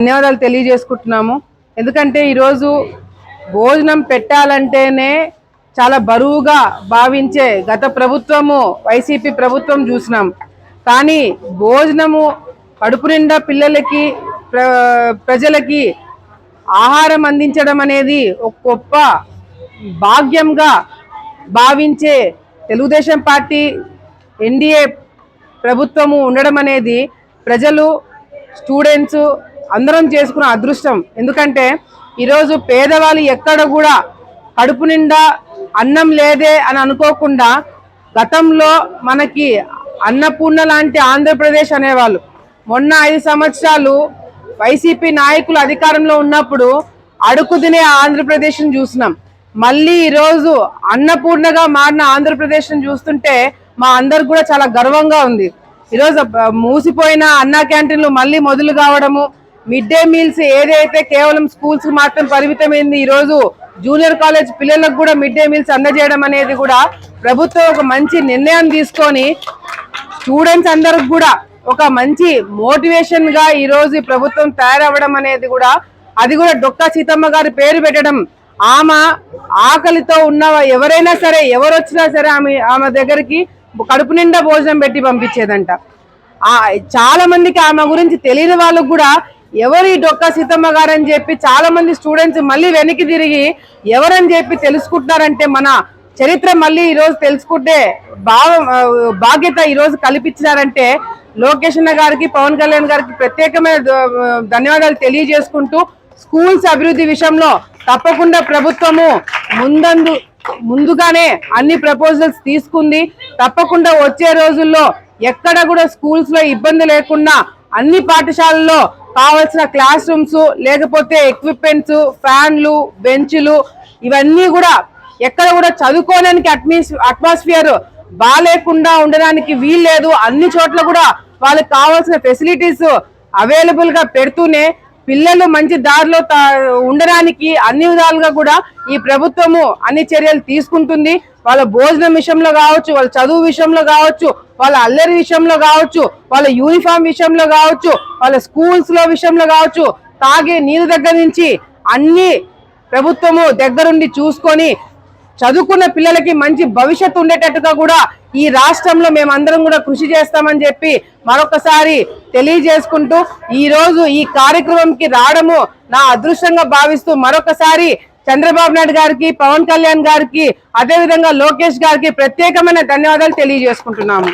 ధన్యవాదాలు తెలియజేసుకుంటున్నాము. ఎందుకంటే ఈరోజు భోజనం పెట్టాలంటేనే చాలా బరువుగా భావించే గత ప్రభుత్వము వైసీపీ ప్రభుత్వం చూసినాం. కానీ భోజనము కడుపు నిండా పిల్లలకి ప్రజలకి ఆహారం అందించడం అనేది ఒక గొప్ప భాగ్యంగా భావించే తెలుగుదేశం పార్టీ ఎన్డీఏ ప్రభుత్వము ఉండడం అనేది ప్రజలు స్టూడెంట్స్ అందరం చేసుకున్న అదృష్టం. ఎందుకంటే ఈరోజు పేదవాళ్ళు ఎక్కడ కూడా కడుపు నిండా అన్నం లేదే అని అనుకోకుండా గతంలో మనకి అన్నపూర్ణ లాంటి ఆంధ్రప్రదేశ్ అనేవాళ్ళు. మొన్న 5 సంవత్సరాలు వైసీపీ నాయకులు అధికారంలో ఉన్నప్పుడు అడుగు తినే ఆంధ్రప్రదేశ్ని చూసినాం. మళ్ళీ ఈరోజు అన్నపూర్ణగా మారిన ఆంధ్రప్రదేశ్ని చూస్తుంటే మా అందరికి కూడా చాలా గర్వంగా ఉంది. ఈరోజు మూసిపోయిన అన్నా క్యాంటీన్లు మళ్ళీ మొదలు కావడము, మిడ్ డే మీల్స్ ఏదైతే కేవలం స్కూల్స్ మాత్రం పరిమితమైంది, ఈరోజు జూనియర్ కాలేజ్ పిల్లలకు కూడా మిడ్ డే మీల్స్ అందజేయడం అనేది కూడా ప్రభుత్వం ఒక మంచి నిర్ణయం తీసుకొని స్టూడెంట్స్ అందరికి కూడా ఒక మంచి మోటివేషన్ గా ఈరోజు ఈ ప్రభుత్వం తయారవ్వడం అనేది కూడా, అది కూడా డొక్కా సీతమ్మ గారి పేరు పెట్టడం, ఆమె ఆకలితో ఉన్న ఎవరైనా సరే ఎవరు వచ్చినా సరే ఆమె దగ్గరికి కడుపు నిండా భోజనం పెట్టి పంపించేదంట. చాలా మందికి ఆమె గురించి తెలియని వాళ్ళకు కూడా ఎవరు ఈ డొక్కా సీతమ్మ గారు అని చెప్పి చాలా మంది స్టూడెంట్స్ మళ్ళీ వెనక్కి తిరిగి ఎవరని చెప్పి తెలుసుకుంటున్నారంటే మన చరిత్ర మళ్ళీ ఈరోజు తెలుసుకుంటే బాధ్యత ఈరోజు కల్పించినారంటే లోకేష్ అన్న గారికి, పవన్ కళ్యాణ్ గారికి ప్రత్యేకమైన ధన్యవాదాలు తెలియజేసుకుంటూ, స్కూల్స్ అభివృద్ధి విషయంలో తప్పకుండా ప్రభుత్వము ముందుగానే అన్ని ప్రపోజల్స్ తీసుకుంది. తప్పకుండా వచ్చే రోజుల్లో ఎక్కడ కూడా స్కూల్స్ లో ఇబ్బంది లేకుండా అన్ని పాఠశాలల్లో కావాల్సిన క్లాస్ రూమ్స్, లేకపోతే ఎక్విప్మెంట్స్, ఫ్యాన్లు, బెంచ్లు ఇవన్నీ కూడా ఎక్కడ కూడా చదువుకోవడానికి అట్మాస్ఫియర్ బాగాలేకుండా ఉండడానికి వీల్లేదు. అన్ని చోట్ల కూడా వాళ్ళకి కావాల్సిన ఫెసిలిటీస్ అవైలబుల్ గా పెడుతూనే పిల్లలు మంచి దారిలో ఉండడానికి అన్ని విధాలుగా కూడా ఈ ప్రభుత్వము అన్ని చర్యలు తీసుకుంటుంది. వాళ్ళ భోజనం విషయంలో కావచ్చు, వాళ్ళ చదువు విషయంలో కావచ్చు, వాళ్ళ అల్లరి విషయంలో కావచ్చు, వాళ్ళ యూనిఫామ్ విషయంలో కావచ్చు, వాళ్ళ స్కూల్స్ లో విషయంలో కావచ్చు, తాగే నీరు దగ్గర నుంచి అన్ని ప్రభుత్వము దగ్గరుండి చూసుకొని చదువుకున్న పిల్లలకి మంచి భవిష్యత్తు ఉండేటట్టుగా కూడా ఈ రాష్ట్రంలో మేమందరం కూడా కృషి చేస్తామని చెప్పి మరొకసారి తెలియజేసుకుంటూ, ఈ రోజు ఈ కార్యక్రమంకి రావడము నా అదృష్టంగా భావిస్తూ మరొకసారి చంద్రబాబు నాయుడు గారికి, పవన్ కళ్యాణ్ గారికి, అదేవిధంగా లోకేష్ గారికి ప్రత్యేకమైన ధన్యవాదాలు తెలియజేసుకుంటున్నాము.